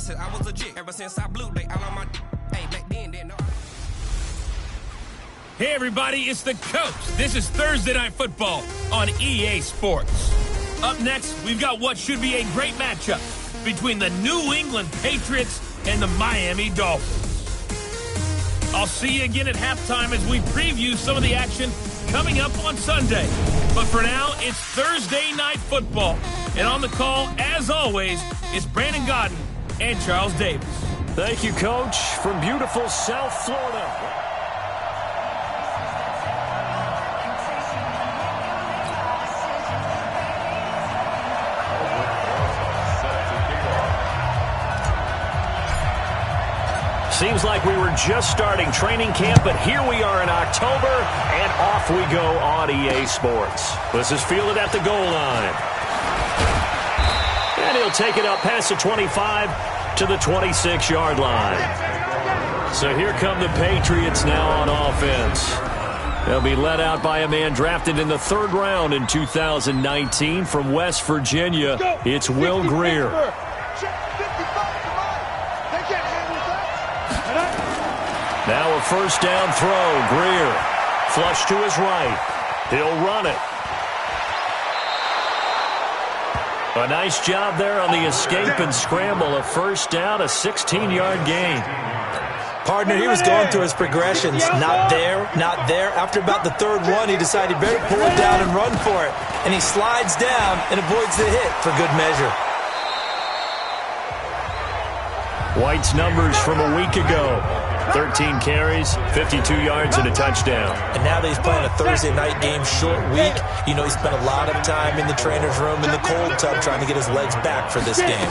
since I was a jit. Ever since I blew, they all on my hey, back then, didn't know. Hey, everybody, it's the Coach. This is Thursday Night Football on EA Sports. Up next, we've got what should be a great matchup between the New England Patriots and the Miami Dolphins. I'll see you again at halftime as we preview some of the action coming up on Sunday. But for now, it's Thursday Night Football. And on the call, as always, is Brandon Godden and Charles Davis. Thank you, Coach, from beautiful South Florida. Seems like we were just starting training camp, but here we are in October, and off we go on EA Sports. This is fielded at the goal line. And he'll take it up past the 25 to the 26-yard line. So here come the Patriots now on offense. They'll be led out by a man drafted in the 3rd round in 2019 from West Virginia. It's Will Greer. Now a first down throw. Greer. Flush to his right. He'll run it. A nice job there on the escape and scramble. A first down, a 16-yard gain. Partner, he was going through his progressions. Not there, not there. After about the 3rd one, he decided he better pull it down and run for it. And he slides down and avoids the hit for good measure. White's numbers from a week ago. 13 carries, 52 yards, and a touchdown. And now that he's playing a Thursday night game, short week, you know he spent a lot of time in the trainer's room in the cold tub trying to get his legs back for this game.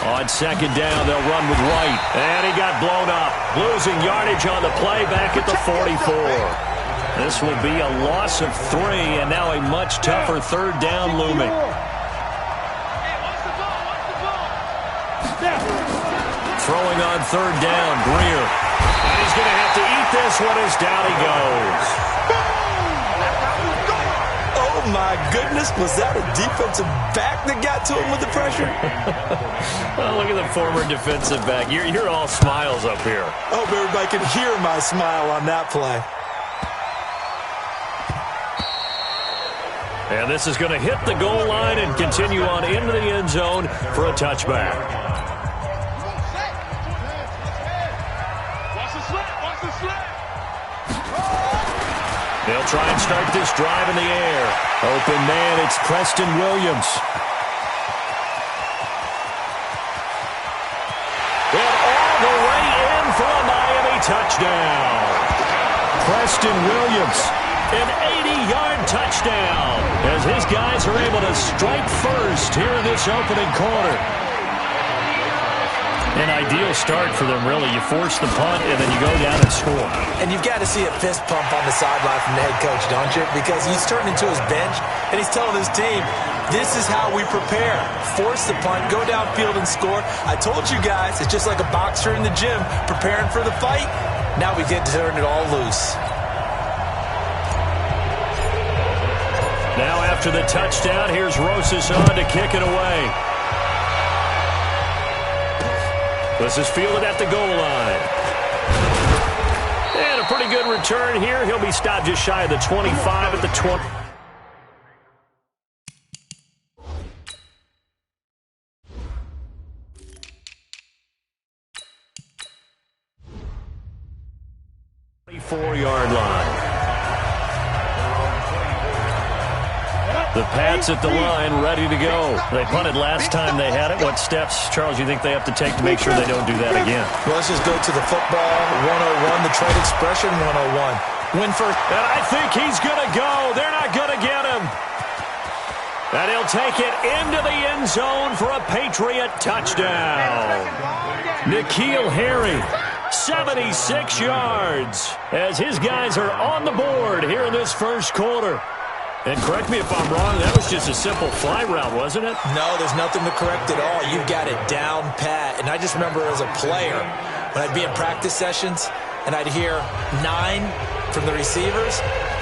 On 2nd down, they'll run with White. And he got blown up. Losing yardage on the play back at the 44. This will be a loss of 3, and now a much tougher 3rd down looming. Throwing on 3rd down, Greer. And he's going to have to eat this one as down he goes. Oh, my goodness. Was that a defensive back that got to him with the pressure? Well, look at the former defensive back. You're all smiles up here. I hope everybody can hear my smile on that play. And this is going to hit the goal line and continue on into the end zone for a touchback. They'll try and start this drive in the air. Open man, it's Preston Williams. And all the way in for a Miami touchdown. Preston Williams, an 80-yard touchdown, as his guys are able to strike first here in this opening quarter. An ideal start for them, really. You force the punt, and then you go down and score. And you've got to see a fist pump on the sideline from the head coach, don't you? Because he's turning to his bench, and he's telling his team, this is how we prepare. Force the punt, go downfield and score. I told you guys, it's just like a boxer in the gym preparing for the fight. Now we get to turn it all loose. Now after the touchdown, here's Rosas on to kick it away. This is fielded at the goal line. And a pretty good return here. He'll be stopped just shy of the 25 at the 20. Yard line. The Pats at the line, ready to go. They punted last time they had it. What steps, Charles, you think they have to take to make sure they don't do that again? Well, let's just go to the football 101, the trade expression 101. Win first. And I think he's going to go. They're not going to get him. And he'll take it into the end zone for a Patriot touchdown. N'Keal Harry, 76 yards, as his guys are on the board here in this first quarter. And correct me if I'm wrong, that was just a simple fly route, wasn't it? No, there's nothing to correct at all. You've got it down pat. And I just remember as a player, when I'd be in practice sessions and I'd hear 9 from the receivers,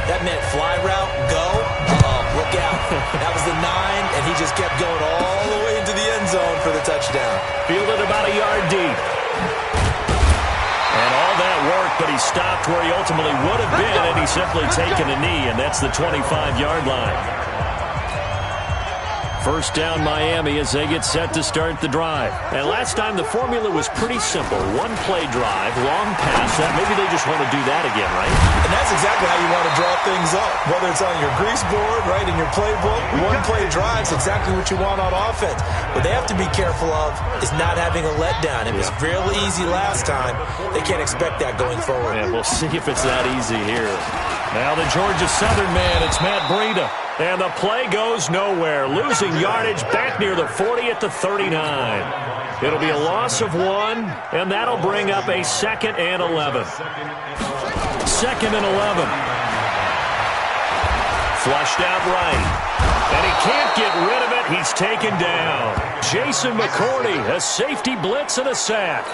that meant fly route, go. Look out. That was the 9, and he just kept going all the way into the end zone for the touchdown. Fielded about a yard deep. And all that work, but he stopped where he ultimately would have been, and he's simply taken a knee, and that's the 25-yard line. First down Miami as they get set to start the drive. And last time the formula was pretty simple. One-play drive, long pass. That maybe they just want to do that again, right? And that's exactly how you want to draw things up. Whether it's on your grease board, right, in your playbook, one-play drive's exactly what you want on offense. What they have to be careful of is not having a letdown. It was real easy last time. They can't expect that going forward. Yeah, we'll see if it's that easy here. Now the Georgia Southern man, it's Matt Breida. And the play goes nowhere. Losing yardage back near the 40 at the 39. It'll be a loss of 1, and that'll bring up a 2nd and 11. 2nd and 11. Flushed out right. And he can't get rid of it. He's taken down. Jason McCourty, a safety blitz and a sack.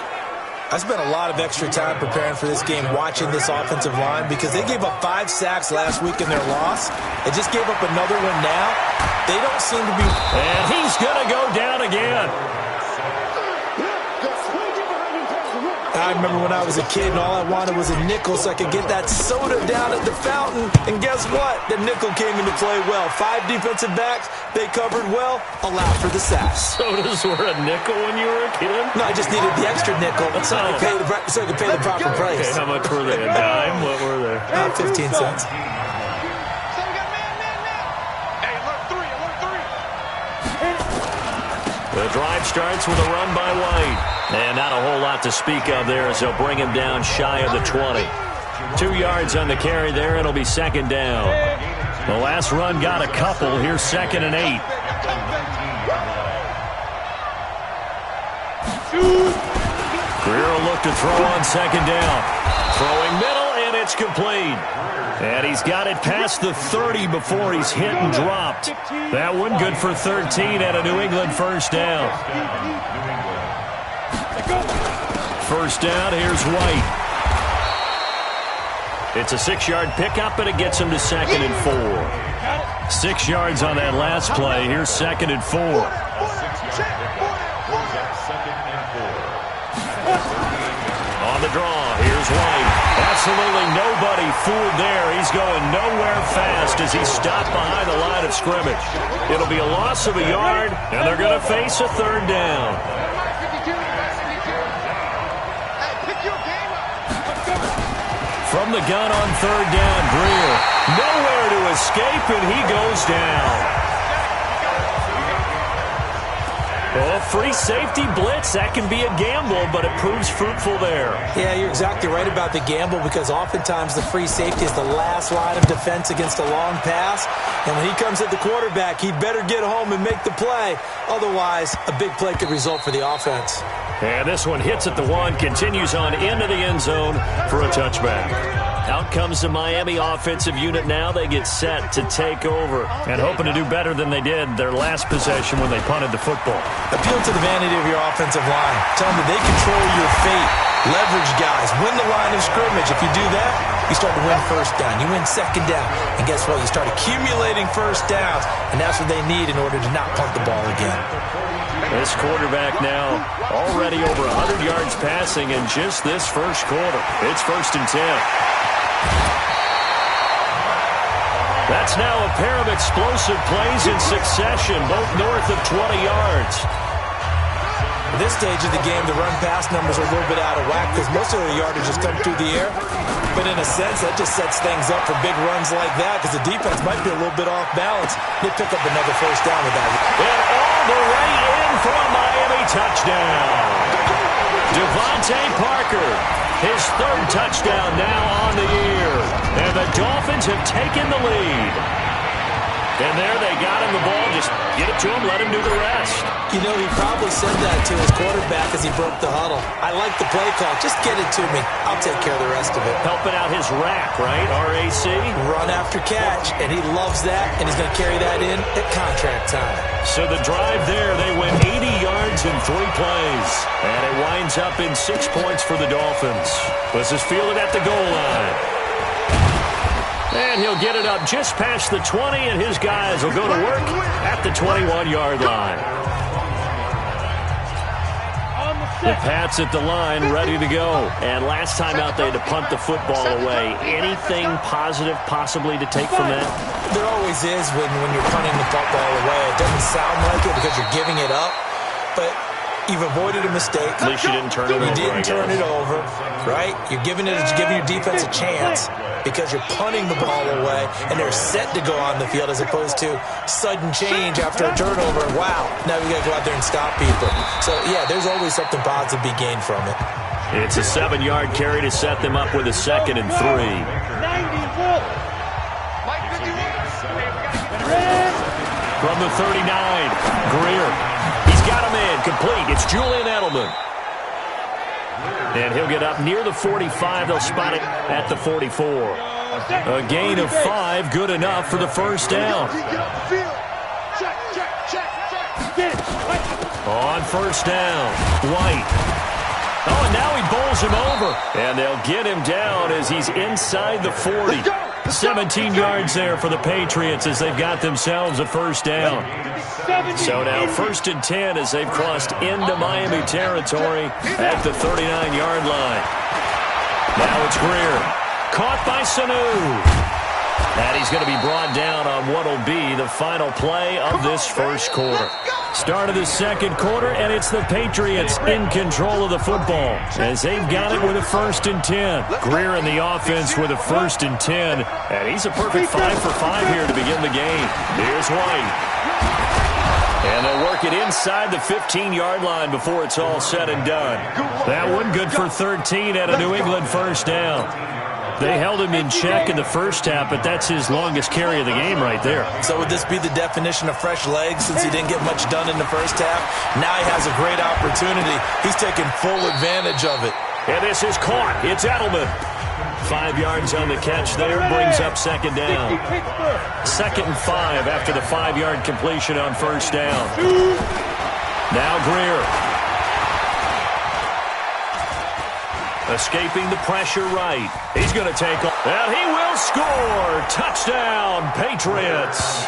I spent a lot of extra time preparing for this game watching this offensive line because they gave up 5 sacks last week in their loss. They just gave up another one now. They don't seem to be... And he's going to go down again. I remember when I was a kid and all I wanted was a nickel so I could get that soda down at the fountain. And guess what? The nickel came into play well. 5 defensive backs, they covered well, allowed for the sacks. Sodas were a nickel when you were a kid? No, I just needed the extra nickel so I could pay the proper price. Okay, how much were they? A dime? What were they? 15 cents. The drive starts with a run by White. And not a whole lot to speak of there as they'll bring him down shy of the 20. 2 yards on the carry there, and it'll be 2nd down. The last run got a couple. Here's 2nd and 8. Greer will look to throw on 2nd down. Throwing middle, and it's complete. And he's got it past the 30 before he's hit and dropped. That one good for 13 at a New England first down. First down, here's White. It's a 6-yard pickup, and it gets him to 2nd and 4. 6 yards on that last play. Here's 2nd and 4. On the draw, here's White. Absolutely nobody fooled there. He's going nowhere fast as he's stopped behind the line of scrimmage. It'll be a loss of a yard, and they're going to face a 3rd down. From the gun on 3rd down, Greer. Nowhere to escape, and he goes down. Well, free safety blitz, that can be a gamble, but it proves fruitful there. Yeah, you're exactly right about the gamble because oftentimes the free safety is the last line of defense against a long pass. And when he comes at the quarterback, he'd better get home and make the play. Otherwise, a big play could result for the offense. And this one hits at the 1, continues on into the end zone for a touchback. Out comes the Miami offensive unit now. They get set to take over and hoping to do better than they did their last possession when they punted the football. Appeal to the vanity of your offensive line. Tell them that they control your fate. Leverage guys. Win the line of scrimmage. If you do that, you start to win first down. You win 2nd down. And guess what? You start accumulating first downs. And that's what they need in order to not punt the ball again. This quarterback now already over 100 yards passing in just this first quarter. It's 1st and 10. That's now a pair of explosive plays in succession, both north of 20 yards. At this stage of the game, the run-pass numbers are a little bit out of whack because most of the yardage has come through the air. But in a sense, that just sets things up for big runs like that because the defense might be a little bit off balance. They pick up another first down with that. And all the way in for a Miami touchdown. Devontae Parker, his 3rd touchdown now on the year. And the Dolphins have taken the lead. And there they got him the ball. Just get it to him, let him do the rest. You know, he probably said that to his quarterback as he broke the huddle. I like the play call. Just get it to me. I'll take care of the rest of it. Helping out his rack, right? RAC? Run after catch. And he loves that, and he's going to carry that in at contract time. So the drive there, they went 80 yards in 3 plays. And it winds up in 6 points for the Dolphins. This is fielded at the goal line. And he'll get it up just past the 20, and his guys will go to work at the 21-yard line. The Pats at the line, ready to go. And last time out, they had to punt the football away. Anything positive possibly to take from that? There always is when you're punting the football away. It doesn't sound like it because you're giving it up, but you've avoided a mistake. At least you didn't turn it over. You didn't turn it over, right? You're giving your defense a chance because you're punting the ball away, and they're set to go on the field as opposed to sudden change after a turnover. Wow, now we got to go out there and stop people. So, yeah, there's always something positive to be gained from it. It's a 7-yard carry to set them up with a 2nd and 3. From the 39, Greer. He's got him in, complete. It's Julian Edelman. And he'll get up near the 45. They'll spot it at the 44. A gain of 5, good enough for the first down. On first down, White. Oh, and now he bowls him over. And they'll get him down as he's inside the 40. 17 yards there for the Patriots as they've got themselves a first down. So now 1st and 10 as they've crossed into Miami territory at the 39-yard line. Now it's Greer. Caught by Sanu. And he's going to be brought down on what will be the final play of this first quarter. Start of the second quarter, and it's the Patriots in control of the football as they've got it with a 1st and 10. Greer in the offense with a 1st and 10, and he's a perfect 5 for 5 here to begin the game. Here's White. And they'll work it inside the 15-yard line before it's all said and done. That one good for 13 at a New England first down. They held him in check in the first half, but that's his longest carry of the game right there. So would this be the definition of fresh legs since he didn't get much done in the first half? Now he has a great opportunity. He's taking full advantage of it. And this is caught. It's Edelman. 5 yards on the catch there, brings up 2nd down. 2nd and 5 after the 5-yard completion on first down. Now Greer. Escaping the pressure right. He's going to take off. And he will score. Touchdown, Patriots.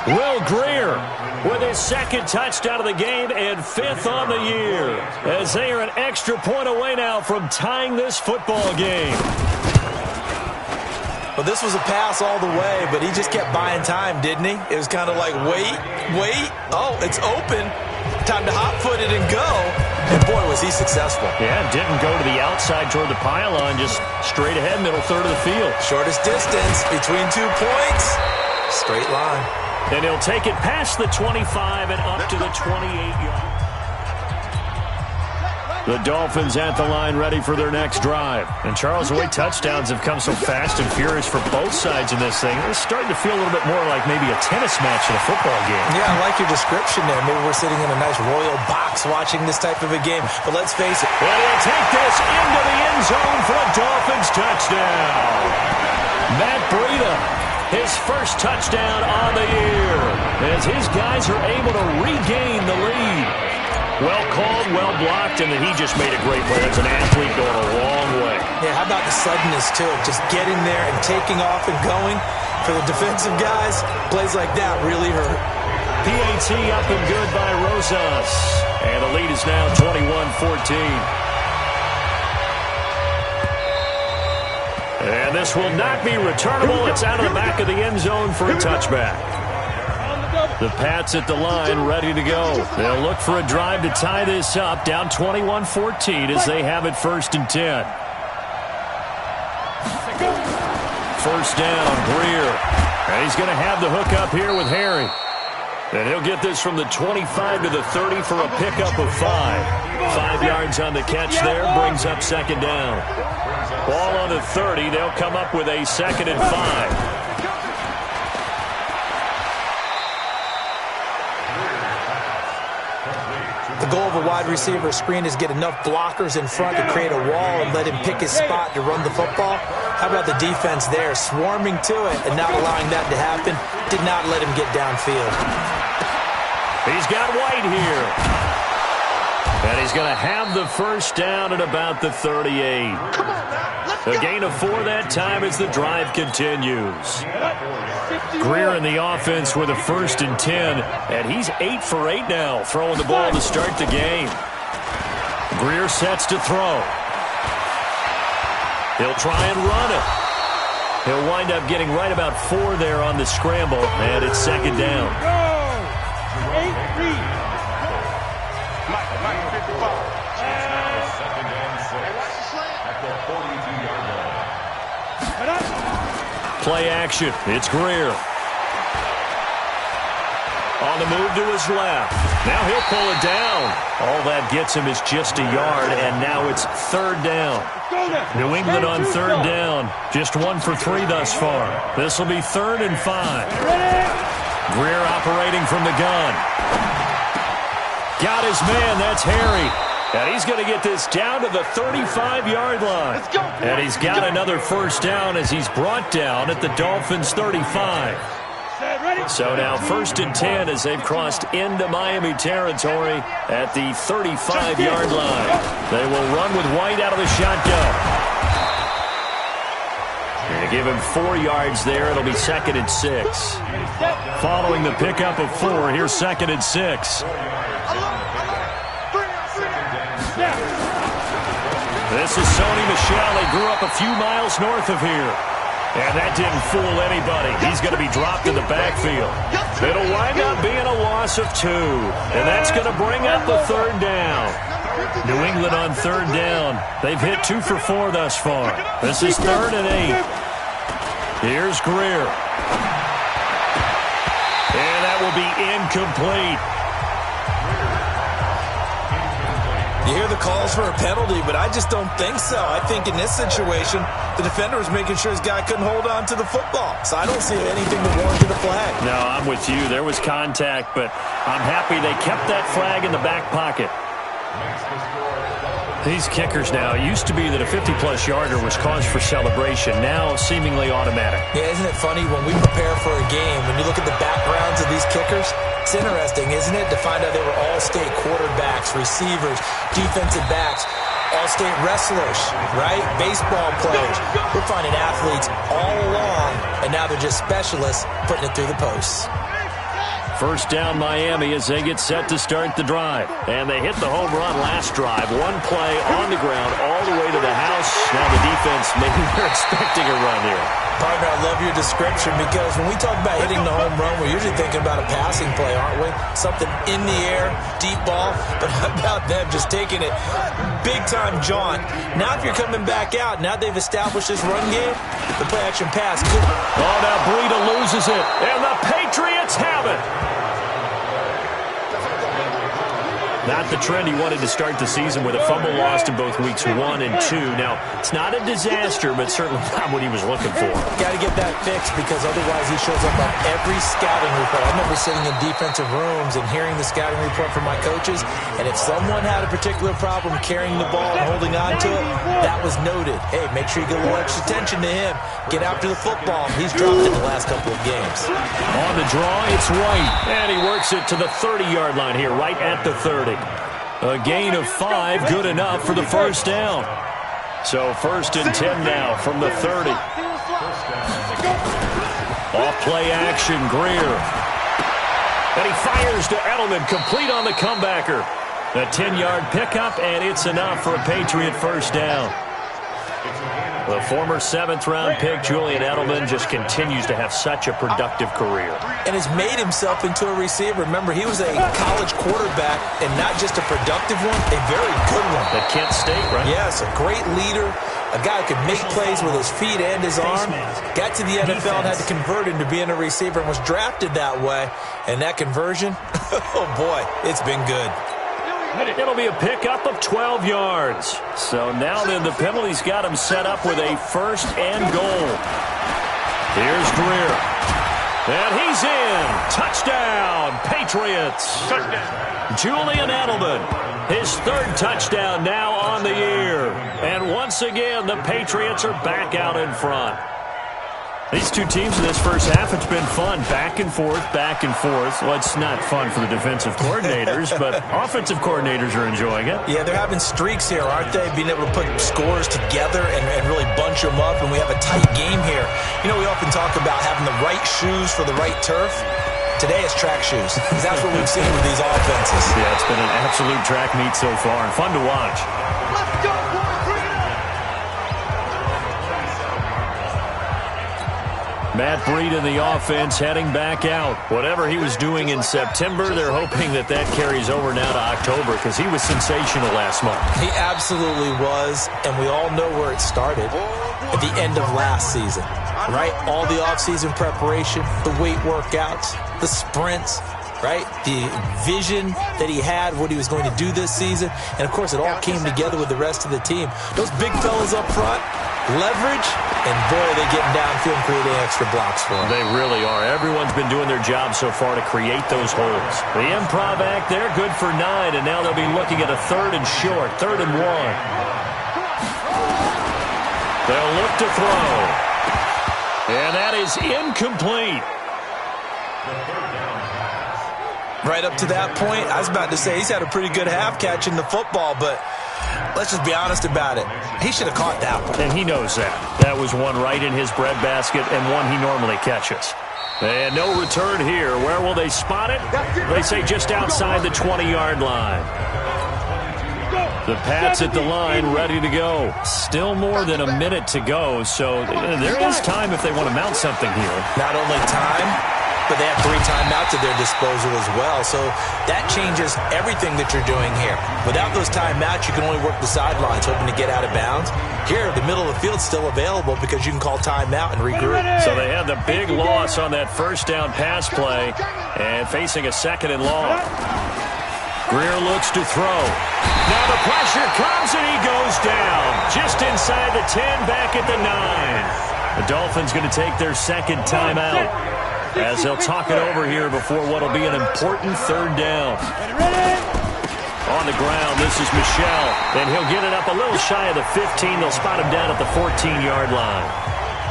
Will Greer with his 2nd touchdown of the game and 5th on the year as they are an extra point away now from tying this football game. Well, this was a pass all the way, but he just kept buying time, didn't he? It was kind of like, wait. Oh, it's open. Time to hot-foot it and go. And, boy, was he successful. Yeah, didn't go to the outside toward the pylon, just straight ahead, middle third of the field. Shortest distance between 2 points. Straight line. And he'll take it past the 25 and up to the 28-yard. The Dolphins at the line ready for their next drive. And Charles, the way touchdowns have come so fast and furious for both sides in this thing, it's starting to feel a little bit more like maybe a tennis match in a football game. Yeah, I like your description there. Maybe we're sitting in a nice royal box watching this type of a game. But let's face it. And he'll take this into the end zone for a Dolphins touchdown. Matt Breida, his first touchdown on the year, as his guys are able to regain the lead. Well called, well blocked, and then he just made a great play. That's an athlete going a long way. Yeah, how about the suddenness, too? Just getting there and taking off and going. For the defensive guys, plays like that really hurt. PAT up and good by Rosas. And the lead is now 21-14. And this will not be returnable. It's out of the back of the end zone for a touchback. The Pats at the line, ready to go. They'll look for a drive to tie this up, down 21-14 as they have it 1st and 10. First down, Greer. And he's going to have the hook up here with Harry. And he'll get this from the 25 to the 30 for a pickup of 5. 5 yards on the catch there, brings up 2nd down. Ball on the 30, they'll come up with a 2nd and 5. The goal of a wide receiver screen is get enough blockers in front to create a wall and let him pick his spot to run the football. How about the defense there, swarming to it and not allowing that to happen? Did not let him get downfield. He's got White here. And he's going to have the first down at about the 38. A gain of 4 that time as the drive continues. Greer in the offense with a 1st and 10, and he's 8 for 8 now, throwing the ball to start the game. Greer sets to throw. He'll try and run it. He'll wind up getting right about 4 there on the scramble, and it's 2nd down. Play action. It's Greer. On the move to his left. Now he'll pull it down. All that gets him is just a yard, and now it's 3rd down. New England on 3rd down. Just 1 for 3 thus far. This will be 3rd and 5. Greer operating from the gun. Got his man. That's Harry. And he's going to get this down to the 35-yard line. And he's got another 1st down as he's brought down at the Dolphins' 35. So now 1st and 10 as they've crossed into Miami territory at the 35-yard line. They will run with White out of the shotgun. Going to give him 4 yards there. It'll be 2nd and 6. Following the pickup of 4, here's 2nd and 6. This is Sony Michel. He grew up a few miles north of here. And that didn't fool anybody. He's going to be dropped in the backfield. It'll wind up being a loss of 2. And that's going to bring up the 3rd down. New England on 3rd down. They've hit 2 for 4 thus far. This is 3rd and 8. Here's Greer. And that will be incomplete. You hear the calls for a penalty, but I just don't think so. I think in this situation, the defender was making sure his guy couldn't hold on to the football. So I don't see anything to warrant a flag. No, I'm with you. There was contact, but I'm happy they kept that flag in the back pocket. These kickers now, it used to be that a 50-plus yarder was cause for celebration. Now, seemingly automatic. Yeah, isn't it funny when we prepare for a game, when you look at the backgrounds of these kickers, it's interesting, isn't it, to find out they were all-state quarterbacks, receivers, defensive backs, all-state wrestlers, right? Baseball players. We're finding athletes all along, and now they're just specialists putting it through the posts. 1st down Miami as they get set to start the drive. And they hit the home run last drive. 1 play on the ground all the way to the house. Now the defense, maybe they're expecting a run here. Partner, I love your description because when we talk about hitting the home run, we're usually thinking about a passing play, aren't we? Something in the air, deep ball. But how about them just taking it big-time jaunt? Now if you're coming back out, now they've established this run game, the play-action pass. Oh, now Breida loses it. And the Patriots have it. Not the trend he wanted to start the season with a fumble lost in both weeks 1 and 2. Now, it's not a disaster, but certainly not what he was looking for. Got to get that fixed because otherwise he shows up on every scouting report. I remember sitting in defensive rooms and hearing the scouting report from my coaches, and if someone had a particular problem carrying the ball and holding on to it, that was noted. Hey, make sure you get a little extra attention to him. Get after the football. He's dropped it in the last couple of games. On the draw, it's White, and he works it to the 30-yard line here, right at the 30. A gain of 5, good enough for the 1st down. So 1st and 10 now from the 30. Off play action, Greer. And he fires to Edelman, complete on the comebacker. A 10-yard pickup, and it's enough for a Patriot 1st down. The former 7th-round pick, Julian Edelman, just continues to have such a productive career. And has made himself into a receiver. Remember, he was a college quarterback, and not just a productive one, a very good one. At Kent State, right? Yes, a great leader, a guy who could make plays with his feet and his arm. Got to the NFL and had to convert into being a receiver and was drafted that way. And that conversion, oh boy, it's been good. It'll be a pickup of 12 yards. So now then the penalty's got him set up with a 1st and goal. Here's Greer. And he's in. Touchdown, Patriots. Touchdown. Julian Edelman, his 3rd touchdown now on the year. And once again, the Patriots are back out in front. These two teams in this first half, it's been fun. Back and forth, back and forth. Well, it's not fun for the defensive coordinators, but offensive coordinators are enjoying it. Yeah, they're having streaks here, aren't they? Being able to put scores together and really bunch them up, and we have a tight game here. You know, we often talk about having the right shoes for the right turf. Today it's track shoes, because that's what we've seen with these offenses. Yeah, it's been an absolute track meet so far, and fun to watch. Let's go, Matt Breida in the offense heading back out. Whatever he was doing in September, they're hoping that carries over now to October because he was sensational last month. He absolutely was, and we all know where it started at the end of last season, right? All the offseason preparation, the weight workouts, the sprints, right? The vision that he had, what he was going to do this season, and, of course, it all came together with the rest of the team. Those big fellas up front, leverage, and boy, they get downfield and creating extra blocks for them. They really are. Everyone's been doing their job so far to create those holes. The improv act there, good for 9, and now they'll be looking at a 3rd and short, 3rd and 1. They'll look to throw. And that is incomplete. Right up to that point, I was about to say he's had a pretty good half catching the football, but let's just be honest about it. He should have caught that one. And he knows that. That was one right in his breadbasket and one he normally catches. And no return here. Where will they spot it? They say just outside the 20-yard line. The Pats at the line, ready to go. Still more than a minute to go, so there is time if they want to mount something here. Not only time, but they have 3 timeouts at their disposal as well. So that changes everything that you're doing here. Without those timeouts, you can only work the sidelines, hoping to get out of bounds. Here, the middle of the field's still available because you can call timeout and regroup. So they had the big loss on that first down pass play and facing a 2nd and long. Greer looks to throw. Now the pressure comes and he goes down. Just inside the 10, back at the 9. The Dolphins going to take their 2nd timeout as they'll talk it over here before what will be an important 3rd down. On the ground, this is Michel, and he'll get it up a little shy of the 15. They'll spot him down at the 14-yard line.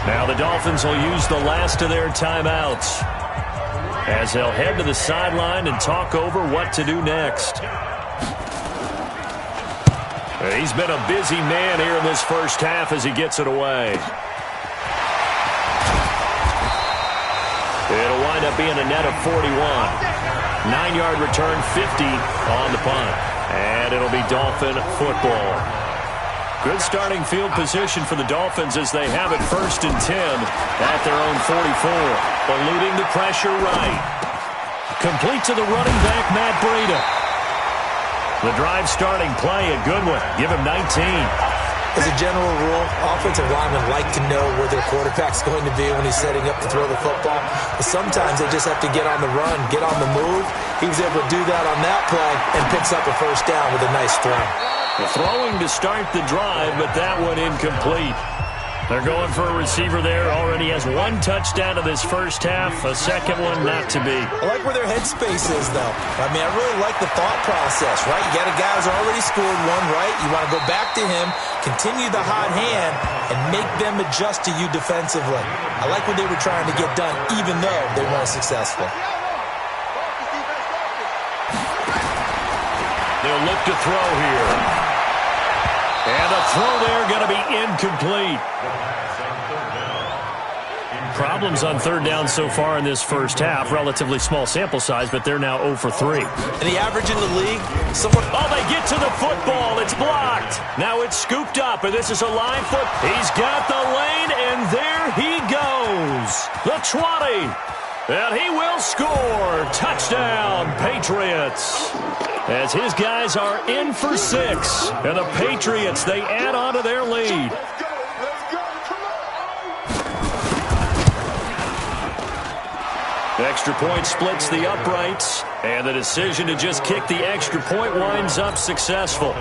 Now the Dolphins will use the last of their timeouts as they'll head to the sideline and talk over what to do next. He's been a busy man here in this first half as he gets it away. It'll wind up being a net of 41. 9-yard return, 50 on the punt. And it'll be Dolphin football. Good starting field position for the Dolphins as they have it 1st and 10 at their own 44. Eluding the pressure right. Complete to the running back, Matt Breida. The drive starting play, a good one. Give him 19. As a general rule, offensive linemen like to know where their quarterback's going to be when he's setting up to throw the football. But sometimes they just have to get on the run, get on the move. He was able to do that on that play and picks up a 1st down with a nice throw. Throwing to start the drive, but that one incomplete. They're going for a receiver there. Already has 1 touchdown in this first half. A 2nd one not to be. I like where their headspace is, though. I mean, I really like the thought process, right? You got a guy who's already scored 1, right? You want to go back to him, continue the hot hand, and make them adjust to you defensively. I like what they were trying to get done, even though they weren't successful. They'll look to throw here. And the throw there going to be incomplete. Problems on 3rd down so far in this first half. Relatively small sample size, but they're now 0 for 3. And the average in the league, Oh, they get to the football. It's blocked. Now it's scooped up, and this is a line foot. He's got the lane, and there he goes. The 20. And he will score. Touchdown, Patriots. As his guys are in for 6. And the Patriots, they add on to their lead. The extra point splits the uprights. And the decision to just kick the extra point winds up successful.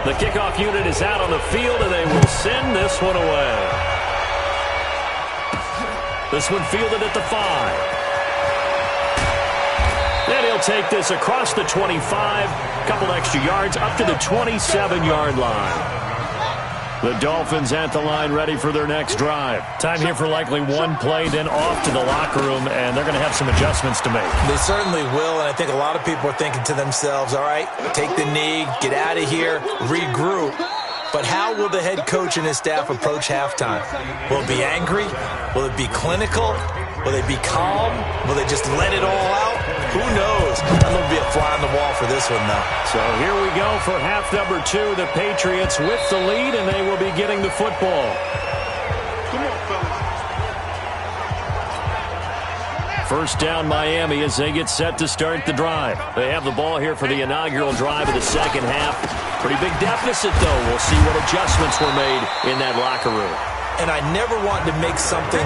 The kickoff unit is out on the field, and they will send this one away. This one fielded at the 5. Then he'll take this across the 25, couple extra yards, up to the 27-yard line. The Dolphins at the line ready for their next drive. Time here for likely one play, then off to the locker room, and they're going to have some adjustments to make. They certainly will, and I think a lot of people are thinking to themselves, all right, take the knee, get out of here, regroup. But how will the head coach and his staff approach halftime? Will it be angry? Will it be clinical? Will they be calm? Will they just let it all out? Who knows? I'm going to be a fly on the wall for this one, though. So here we go for half number 2. The Patriots with the lead, and they will be getting the football. Come on, fellas. First down, Miami, as they get set to start the drive. They have the ball here for the inaugural drive of the second half. Pretty big deficit, though. We'll see what adjustments were made in that locker room. And I never want to make something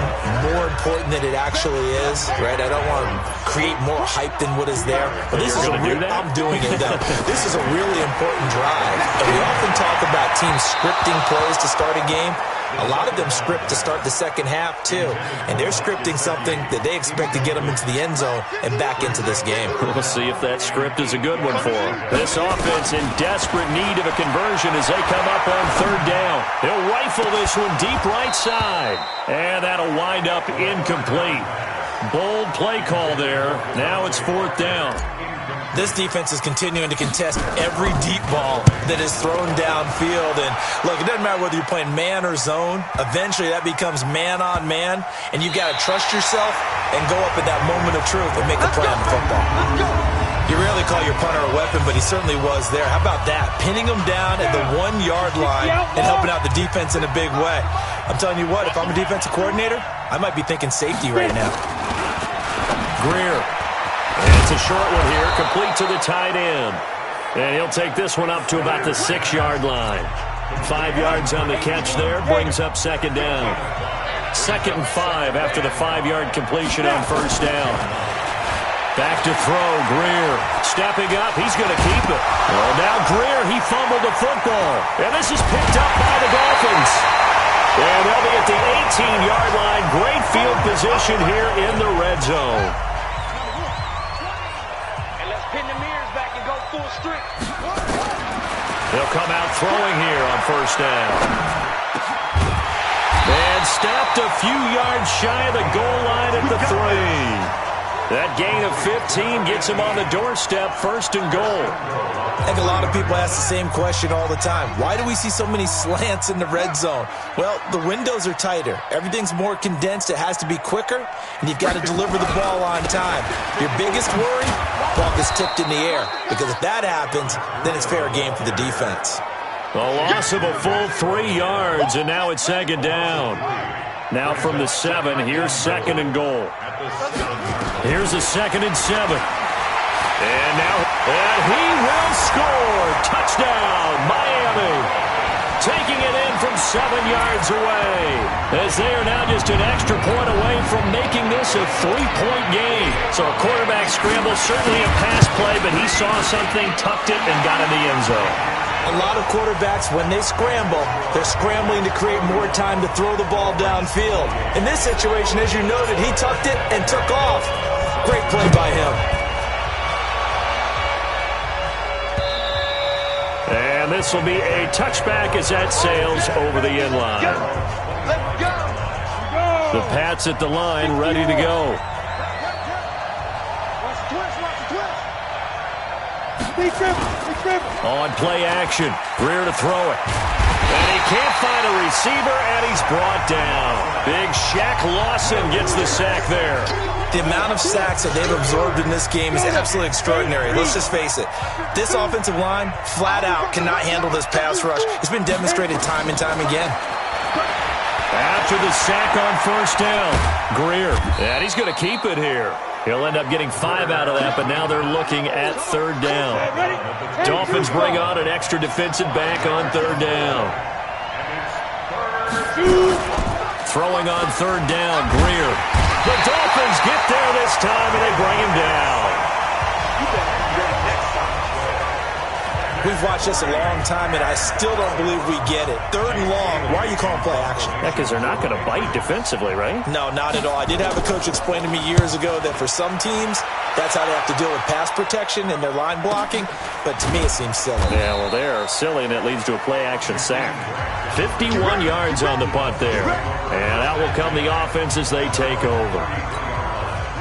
more important than it actually is, right? I don't want to create more hype than what is there. But this is I'm doing it, though. This is a really important drive. And we often talk about teams scripting plays to start a game. A lot of them script to start the second half, too. And they're scripting something that they expect to get them into the end zone and back into this game. We'll see if that script is a good one for them. This offense in desperate need of a conversion as they come up on third down. They'll rifle this one deep right side. And that'll wind up incomplete. Bold play call there. Now it's fourth down. This defense is continuing to contest every deep ball that is thrown downfield. And, look, it doesn't matter whether you're playing man or zone. Eventually, that becomes man-on-man, and you've got to trust yourself and go up at that moment of truth and make a play on the football. You rarely call your punter a weapon, but he certainly was there. How about that? Pinning him down at the 1-yard line and helping out the defense in a big way. I'm telling you what, if I'm a defensive coordinator, I might be thinking safety right now. Greer. And it's a short one here, complete to the tight end. And he'll take this one up to about the 6-yard line. 5 yards on the catch there, brings up second down. 2nd and 5 after the 5-yard completion on first down. Back to throw, Greer. Stepping up, he's going to keep it. Well, now Greer, he fumbled the football. And this is picked up by the Dolphins. And they'll be at the 18-yard line. Great field position here in the red zone. They'll come out throwing here on first down. And stopped a few yards shy of the goal line at the 3. That gain of 15 gets him on the doorstep, first and goal. I think a lot of people ask the same question all the time. Why do we see so many slants in the red zone? Well, the windows are tighter. Everything's more condensed. It has to be quicker, and you've got to deliver the ball on time. Your biggest worry? Ball gets tipped in the air. Because if that happens, then it's fair game for the defense. A loss of a full 3 yards, and now it's second down. Now from the 7, here's second and goal. Here's a 2nd and 7. And now, and he will score. Touchdown, Miami. Taking it in from 7 yards away. As they are now just an extra point away from making this a 3-point game. So a quarterback scramble, certainly a pass play, but he saw something, tucked it, and got in the end zone. A lot of quarterbacks, when they scramble, they're scrambling to create more time to throw the ball downfield. In this situation, as you noted, he tucked it and took off. Great play by him. And this will be a touchback as that sails over the end line. Let's go. The Pats at the line, ready to go. On play action, Greer to throw it. And he can't find a receiver, and he's brought down. Big Shaq Lawson gets the sack there. The amount of sacks that they've absorbed in this game is absolutely extraordinary. Let's just face it. This offensive line, flat out, cannot handle this pass rush. It's been demonstrated time and time again. After the sack on first down, Greer. And he's going to keep it here. He'll end up getting 5 out of that, but now they're looking at third down. Dolphins bring on an extra defensive back on third down. Throwing on third down, Greer. The Dolphins get there this time, and they bring him down. we've watched this a long time, and I still don't believe we get it. 3rd and long, why are you calling play action? Yeah, because they're not going to bite defensively, right? No, not at all. I did have a coach explain to me years ago that for some teams, that's how they have to deal with pass protection and their line blocking, but to me it seems silly. Yeah, well, they're silly, and it leads to a play-action sack. 51 yards on the punt there. And out will come the offense as they take over.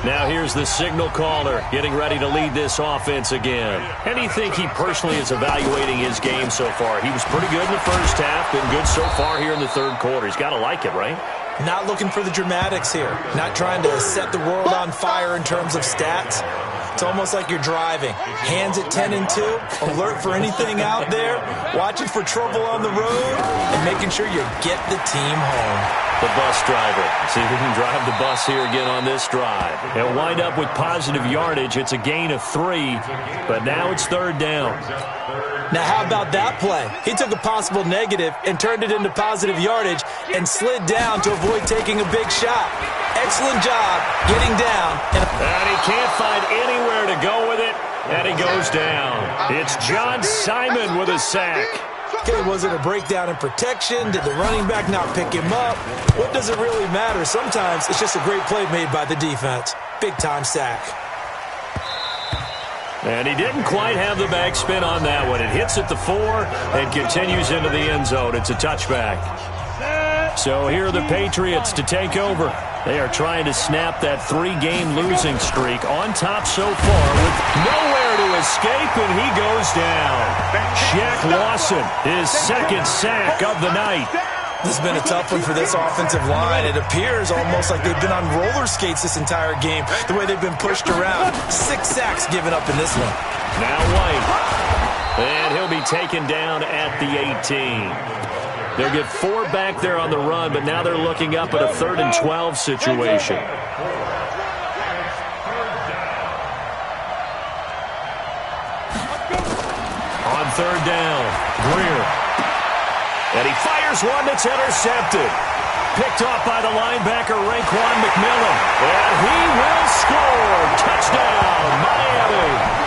Now here's the signal caller getting ready to lead this offense again. How do you think he personally is evaluating his game so far? He was pretty good in the first half, been good so far here in the 3rd quarter. He's got to like it, right? Not looking for the dramatics here. Not trying to set the world on fire in terms of stats. It's almost like you're driving. Hands at 10 and 2, alert for anything out there, watching for trouble on the road, and making sure you get the team home. The bus driver. See if he can drive the bus here again on this drive. He'll wind up with positive yardage. It's a gain of 3, but now it's 3rd down. Now, how about that play? He took a possible negative and turned it into positive yardage and slid down to avoid taking a big shot. Excellent job getting down. And he can't find anywhere to go with it, and he goes down. It's John Simon with a sack. Okay, was it a breakdown in protection? Did the running back not pick him up? What does it really matter? Sometimes it's just a great play made by the defense. Big-time sack. And he didn't quite have the backspin on that one. It hits at the 4 and continues into the end zone. It's a touchback. So here are the Patriots to take over. They are trying to snap that 3-game losing streak on top so far with nowhere to escape, and he goes down. Shaq Lawson, his 2nd sack of the night. This has been a tough one for this offensive line. It appears almost like they've been on roller skates this entire game, the way they've been pushed around. 6 sacks given up in this one. Now White, and he'll be taken down at the 18. They'll get 4 back there on the run, but now they're looking up at a 3rd and 12 situation. On 3rd down, Greer. And he fires one that's intercepted. Picked off by the linebacker, Raekwon McMillan. And he will score. Touchdown, Miami.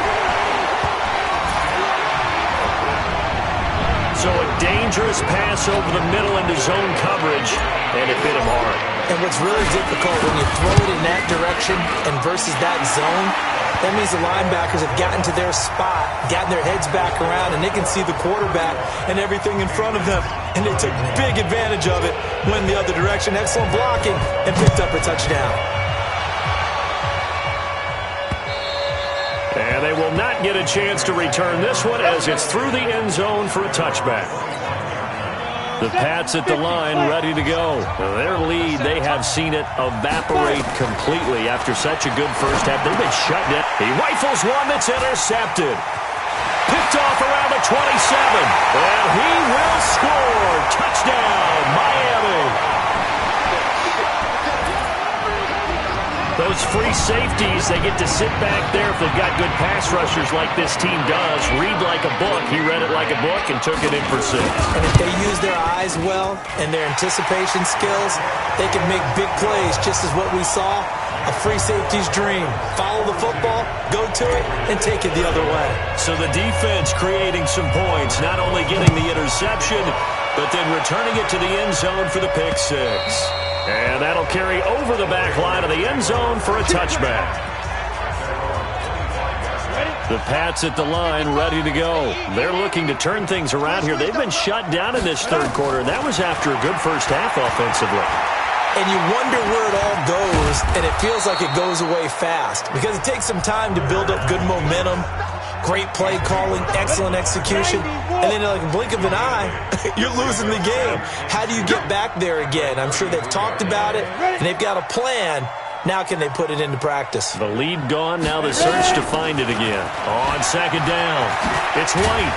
So a dangerous pass over the middle into zone coverage, and it hit him hard. And what's really difficult when you throw it in that direction and versus that zone, that means the linebackers have gotten to their spot, gotten their heads back around, and they can see the quarterback and everything in front of them. And they took big advantage of it, went the other direction, excellent blocking, and picked up a touchdown. And they will not get a chance to return this one as it's through the end zone for a touchback. The Pats at the line ready to go. Their lead, they have seen it evaporate completely after such a good first half. They've been shut down. He rifles one that's intercepted. Picked off around the 27. And he will score. Touchdown, Miami. Those free safeties, they get to sit back there if they've got good pass rushers like this team does. Read like a book. He read it like a book and took it in for 6. And if they use their eyes well and their anticipation skills, they can make big plays, just as what we saw. A free safety's dream. Follow the football, go to it, and take it the other way. So the defense creating some points, not only getting the interception, but then returning it to the end zone for the pick 6. And that'll carry over the back line of the end zone for a touchback. The Pats at the line ready to go. They're looking to turn things around here. They've been shut down in this 3rd quarter, and that was after a good first half offensively. And you wonder where it all goes, and it feels like it goes away fast because it takes some time to build up good momentum, great play calling, excellent execution, and then like a blink of an eye, you're losing the game. How do you get back there again? I'm sure they've talked about it, and they've got a plan. Now can they put it into practice? The lead gone, now the search to find it again. On 2nd down, it's White.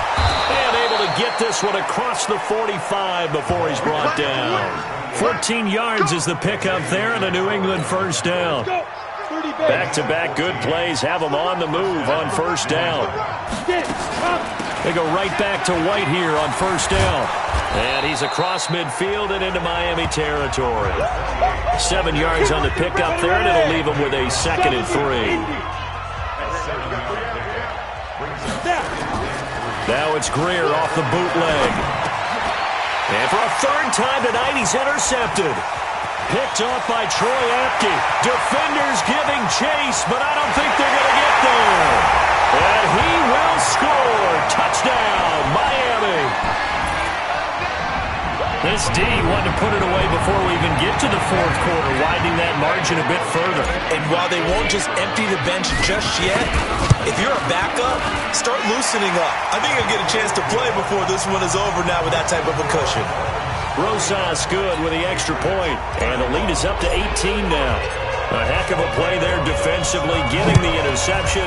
And able to get this one across the 45 before he's brought down. 14 yards is the pickup there and a New England 1st down. Back-to-back good plays have them on the move on 1st down. They go right back to White here on 1st down. And he's across midfield and into Miami territory. 7 yards on the pickup there, and it'll leave him with a 2nd and 3. Now it's Greer off the bootleg. And for a third time tonight, he's intercepted. Picked off by Troy Apke. Defenders giving chase, but I don't think they're going to get there. And he will score. Touchdown, Miami. This D wanted to put it away before we even get to the fourth quarter, widening that margin a bit further. And while they won't just empty the bench just yet, if you're a backup, start loosening up. I think you'll get a chance to play before this one is over now with that type of a cushion. Rosas good with the extra point, and the lead is up to 18 now. A heck of a play there defensively, getting the interception,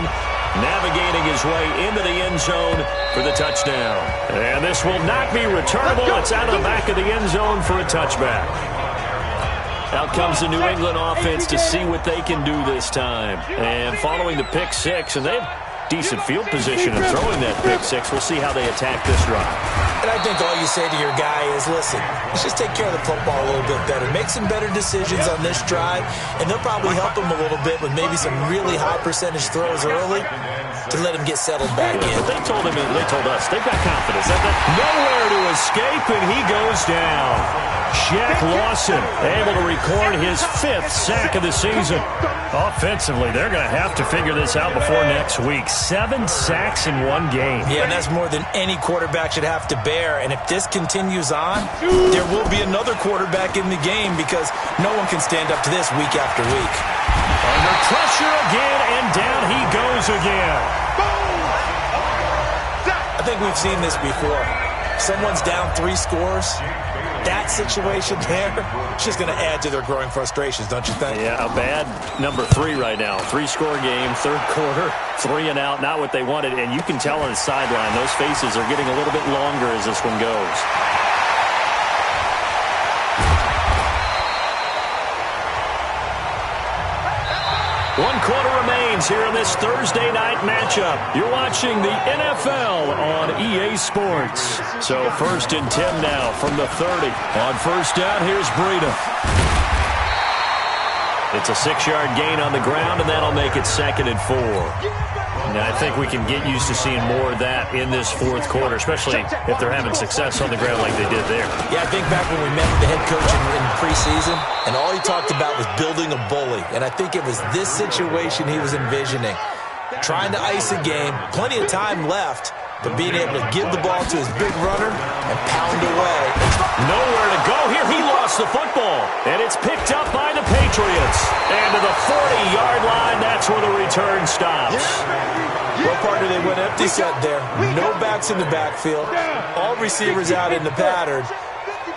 navigating his way into the end zone for the touchdown. And this will not be returnable. It's out of the back of the end zone for a touchback. Out comes the New England offense to see what they can do this time. And following the pick six, and they have decent field position in throwing that pick six. We'll see how they attack this drive. And I think all you say to your guy is, listen, let's just take care of the football a little bit better. Make some better decisions on this drive, and they'll probably help him a little bit with maybe some really high percentage throws early to let him get settled back in. They told us, they've got confidence. Nowhere to escape, and he goes down. Shaq Lawson able to record his 5th sack of the season. Offensively, they're going to have to figure this out before next week. 7 sacks in one game. Yeah, and that's more than any quarterback should have to bear. And if this continues on, there will be another quarterback in the game because no one can stand up to this week after week. Under pressure again, and down he goes again. I think we've seen this before. Someone's down 3 scores. That situation there, it's just going to add to their growing frustrations, don't you think? Yeah, a bad number 3 right now. 3-score game, third quarter, 3 and out, not what they wanted. And you can tell on the sideline, those faces are getting a little bit longer as this one goes. One quarter remains here in this Thursday night matchup. You're watching the NFL on EA Sports. So 1st and 10 now from the 30. On first down, here's Breida. It's a 6-yard gain on the ground, and that'll make it 2nd and 4. Now, I think we can get used to seeing more of that in this fourth quarter, especially if they're having success on the ground like they did there. Yeah, I think back when we met with the head coach in preseason, and all he talked about was building a bully. And I think it was this situation he was envisioning. Trying to ice a game, plenty of time left, but being able to give the ball to his big runner and pound away. Nowhere to go here. He lost the football, and it's picked up by the Patriots. And to the 40-yard line, that's where the return stops. Well, partner, they went empty set there. No backs in the backfield. All receivers out in the pattern.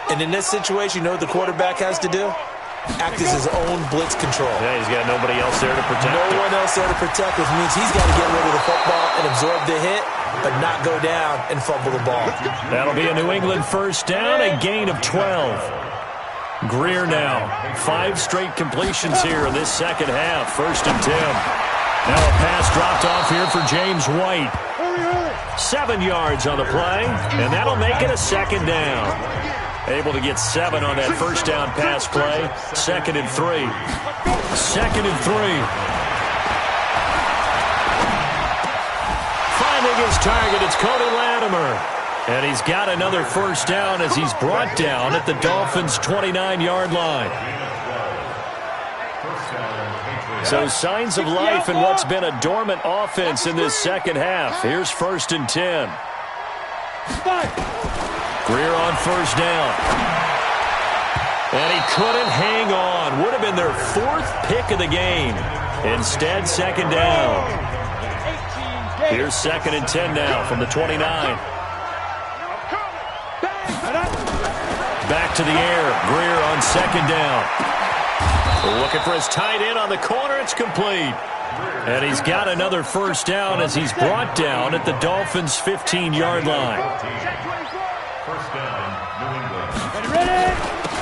And in this situation, you know what the quarterback has to do? Act as his own blitz control. Yeah, he's got nobody else there to protect him. No one else there to protect, which means he's got to get rid of the football and absorb the hit, but not go down and fumble the ball. That'll be a New England first down, a gain of 12. Greer now. 5 straight completions here in this second half. 1st and 10. Now a pass dropped off here for James White. 7 yards on the play, and that'll make it a 2nd down. Able to get 7 on that first down pass play. 2nd and 3. 2nd and 3. Finding his target, it's Cody Latimer. And he's got another first down as he's brought down at the Dolphins' 29-yard line. So signs of life in what's been a dormant offense in this second half. Here's 1st and 10. Greer on first down. And he couldn't hang on. Would have been their 4th pick of the game. Instead, 2nd down. Here's 2nd and 10 now from the 29. Back to the air. Greer on 2nd down. Looking for his tight end on the corner. It's complete. And he's got another first down as he's brought down at the Dolphins' 15-yard line.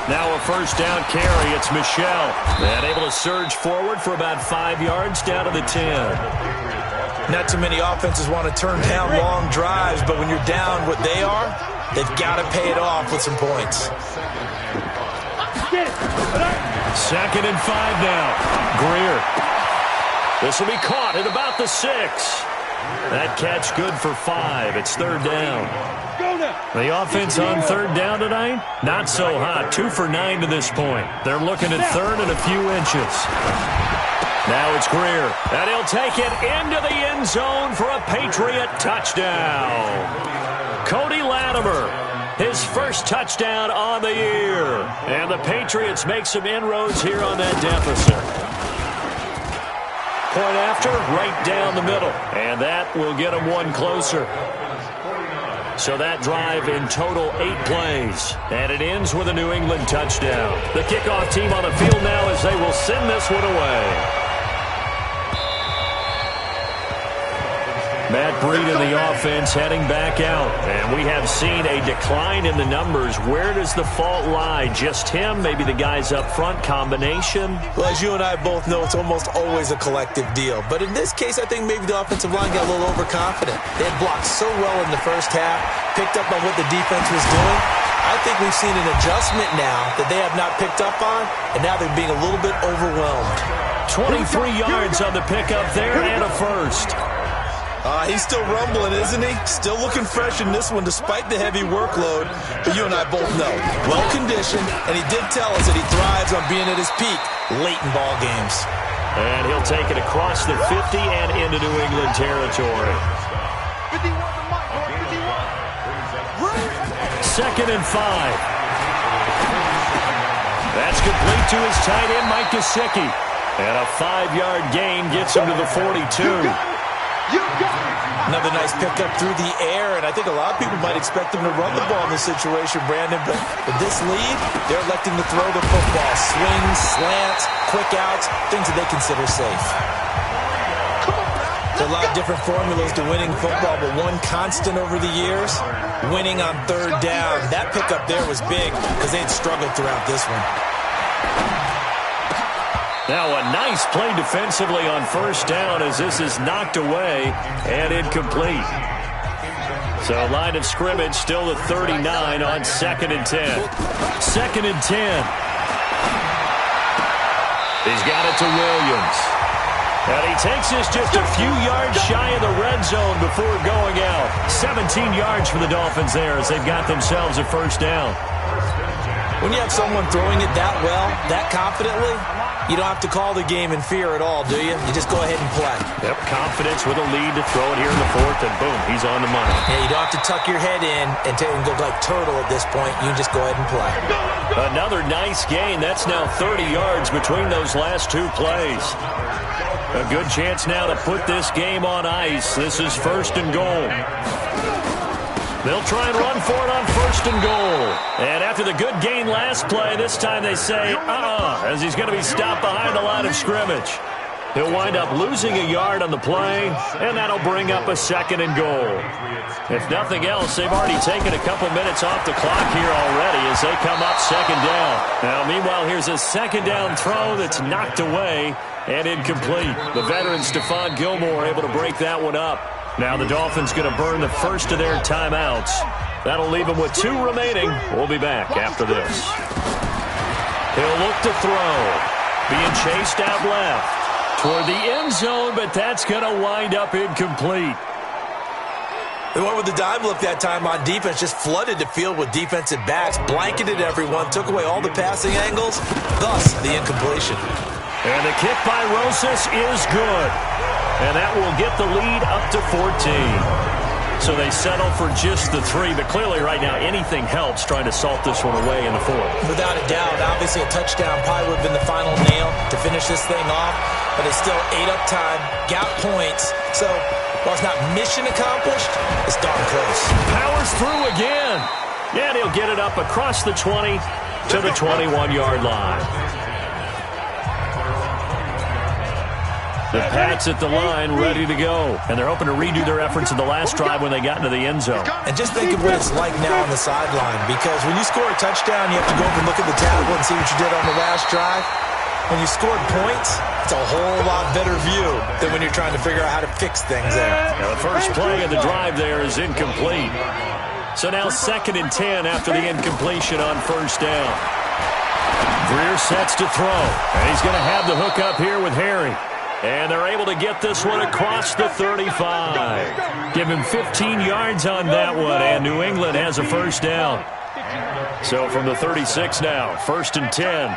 Now a first down carry. It's Michel. And able to surge forward for about 5 yards down to the 10. Not too many offenses want to turn down long drives, but when you're down what they are, they've got to pay it off with some points. 2nd and 5 now. Greer. This will be caught at about the 6. That catch good for 5. It's third down. The offense on third down tonight, not so hot. 2 for 9 to this point. They're looking at third and a few inches. Now it's Greer, and he'll take it into the end zone for a Patriot touchdown. Cody Latimer, his first touchdown on the year. And the Patriots make some inroads here on that deficit. Point after, right down the middle. And that will get them one closer. So that drive in total 8 plays. And it ends with a New England touchdown. The kickoff team on the field now as they will send this one away. Matt Breed in the offense heading back out. And we have seen a decline in the numbers. Where does the fault lie? Just him? Maybe the guys up front? Combination? Well, as you and I both know, it's almost always a collective deal. But in this case, I think maybe the offensive line got a little overconfident. They had blocked so well in the first half, picked up on what the defense was doing. I think we've seen an adjustment now that they have not picked up on, and now they're being a little bit overwhelmed. 23 yards on the pickup there and a first. He's still rumbling, isn't he? Still looking fresh in this one despite the heavy workload. But you and I both know, well-conditioned, and he did tell us that he thrives on being at his peak late in ball games. And he'll take it across the 50 and into New England territory. 51 to Mike, 51. Second and 5. That's complete to his tight end, Mike Gesicki. And a 5-yard gain gets him to the 42. Another nice pickup through the air, and I think a lot of people might expect them to run the ball in this situation, Brandon, but with this lead, they're electing to throw the football. Swings, slants, quick outs, things that they consider safe. There are a lot of different formulas to winning football, but one constant over the years, winning on third down. That pickup there was big because they had struggled throughout this one. Now a nice play defensively on first down as this is knocked away and incomplete. So line of scrimmage still at 39 on 2nd and 10. 2nd and 10. He's got it to Williams. And he takes this just a few yards shy of the red zone before going out. 17 yards for the Dolphins there as they've got themselves a first down. When you have someone throwing it that well, that confidently, you don't have to call the game in fear at all, do you? You just go ahead and play. Yep, confidence with a lead to throw it here in the 4th, and boom, he's on the money. Yeah, you don't have to tuck your head in and go like turtle at this point. You just go ahead and play. Another nice gain. That's now 30 yards between those last 2 plays. A good chance now to put this game on ice. This is 1st and goal. They'll try and run for it on 1st and goal. And after the good gain last play, this time they say, as he's going to be stopped behind the line of scrimmage. He'll wind up losing a yard on the play, and that'll bring up a 2nd and goal. If nothing else, they've already taken a couple minutes off the clock here already as they come up 2nd down. Now, meanwhile, here's a 2nd down throw that's knocked away and incomplete. The veteran Stephon Gilmore able to break that one up. Now the Dolphins going to burn the first of their timeouts. That'll leave them with 2 remaining. We'll be back after this. He'll look to throw. Being chased out left toward the end zone, but that's going to wind up incomplete. They went with the dive look that time on defense, just flooded the field with defensive backs, blanketed everyone, took away all the passing angles, thus the incompletion. And the kick by Rosas is good. And that will get the lead up to 14. So they settle for just the 3, but clearly right now anything helps trying to salt this one away in the 4th. Without a doubt, obviously a touchdown probably would have been the final nail to finish this thing off, but it's still 8 up time, got points, so while it's not mission accomplished, it's darn close. Powers through again, and he'll get it up across the 20 to the 21-yard line. The Pats at the line, ready to go. And they're hoping to redo their efforts in the last drive when they got into the end zone. And just think of what it's like now on the sideline, because when you score a touchdown, you have to go over and look at the tablet and see what you did on the last drive. When you scored points, it's a whole lot better view than when you're trying to figure out how to fix things there. Now the first play of the drive there is incomplete. So now 2nd and 10 after the incompletion on first down. Greer sets to throw, and he's going to have the hook up here with Harry. And they're able to get this one across the 35. Give him 15 yards on that one, and New England has a first down. So from the 36 now, 1st and 10.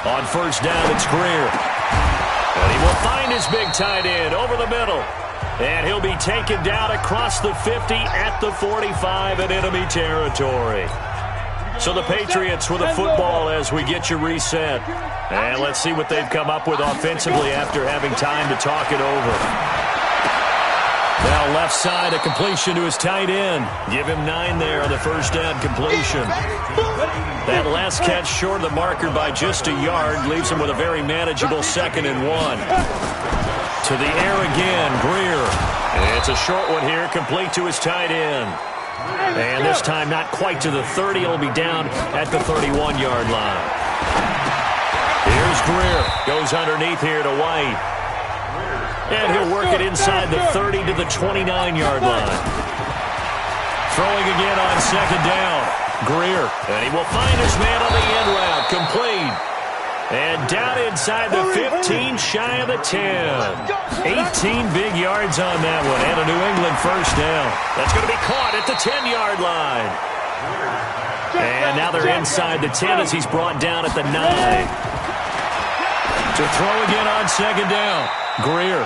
On first down, it's Greer. And he will find his big tight end over the middle. And he'll be taken down across the 50 at the 45 in enemy territory. So the Patriots with a football as we get you reset. And let's see what they've come up with offensively after having time to talk it over. Now left side, a completion to his tight end. Give him 9 there on the first down completion. That last catch short of the marker by just a yard leaves him with a very manageable 2nd and 1. To the air again, Greer. It's a short one here, complete to his tight end. And this time not quite to the 30. It'll be down at the 31-yard line. Here's Greer. Goes underneath here to White. And he'll work it inside the 30 to the 29-yard line. Throwing again on 2nd down. Greer. And he will find his man on the end route. Complete. And down inside the 15, shy of the 10. 18 big yards on that one, and a New England first down. That's going to be caught at the 10-yard line. And now they're inside the 10 as he's brought down at the 9. To throw again on 2nd down. Greer.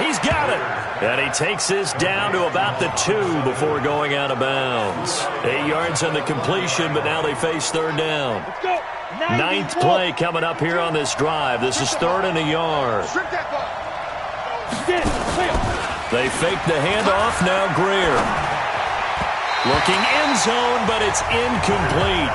He's got it. And he takes this down to about the 2 before going out of bounds. 8 yards on the completion, but now they face 3rd down. 9th play coming up here on this drive. This is 3rd and a yard. They fake the handoff. Now Greer. Looking end zone, but it's incomplete.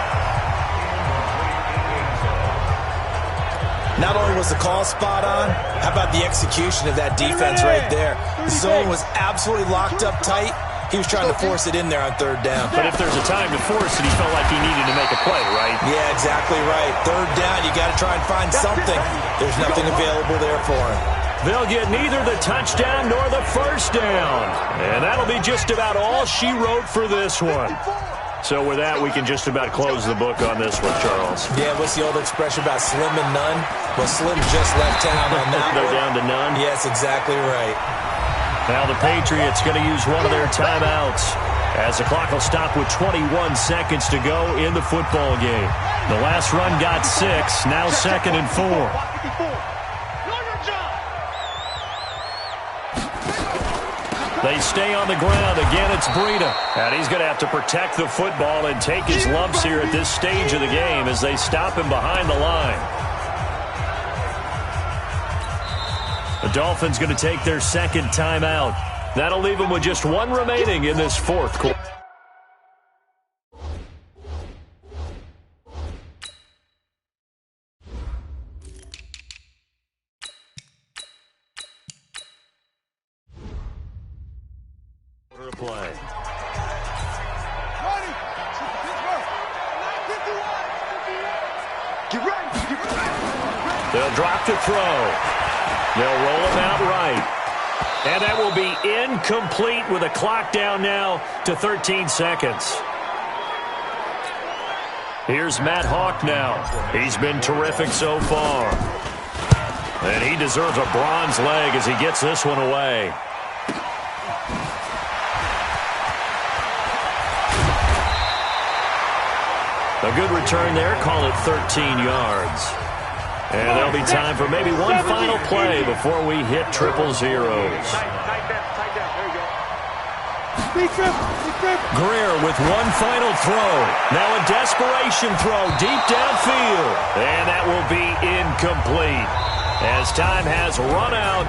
Not only was the call spot on, how about the execution of that defense right there? The zone was absolutely locked up tight. He was trying to force it in there on 3rd down. But if there's a time to force it, he felt like he needed to make a play, right? Yeah, exactly right. 3rd down, you got to try and find something. There's nothing available there for him. They'll get neither the touchdown nor the first down. And that'll be just about all she wrote for this one. So with that, we can just about close the book on this one, Charles. Yeah, what's the old expression about slim and none? Well, Slim just left town on that They're one. down to none? Yes, exactly right. Now the Patriots going to use one of their timeouts as the clock will stop with 21 seconds to go in the football game. The last run got 6, now 2nd and 4. They stay on the ground. Again, it's Breida. And he's going to have to protect the football and take his lumps here at this stage of the game as they stop him behind the line. The Dolphins going to take their 2nd timeout. That'll leave them with just 1 remaining in this 4th quarter. Play. They'll drop to throw. They'll roll him out right. And that will be incomplete with a clock down now to 13 seconds. Here's Matt Hawk now. He's been terrific so far. And he deserves a bronze leg as he gets this one away. A good return there. Call it 13 yards. And there'll be time for maybe one final play before we hit 000. Greer with one final throw. Now a desperation throw deep downfield. And that will be incomplete as time has run out.